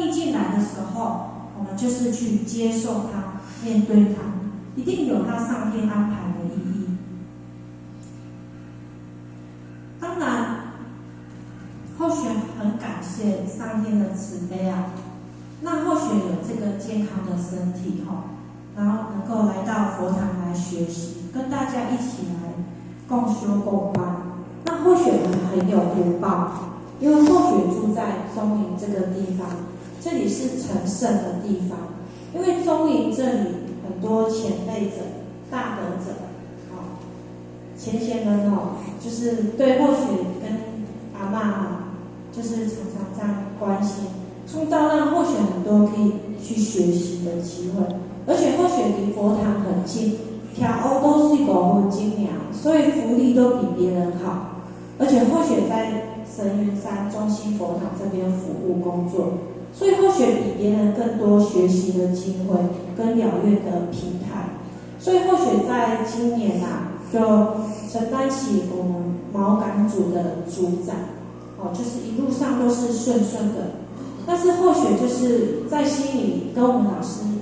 命进来的时候，我们就是去接受它，面对它，一定有它上天安排的意义。当然，后学很感谢上天的慈悲啊，让后学有这个健康的身体然后能够来到佛堂来学习，跟大家一起来共修共班。那后学很有福报，因为后学住在中营这个地方，这里是成圣的地方。因为中营这里很多前辈者、大德者，前贤们就是对后学跟阿嬷就是常常这样关心，创造让后学很多可以去学习的机会。而且后学离佛堂很近，跳欧都是5分钟，所以福利都比别人好。而且后学在神云山中心佛堂这边服务工作，所以后学比别人更多学习的机会跟疗愈的平台。所以后学在今年就承担起我们毛感组的组长，就是一路上都是顺顺的。但是后学就是在心里跟我们老师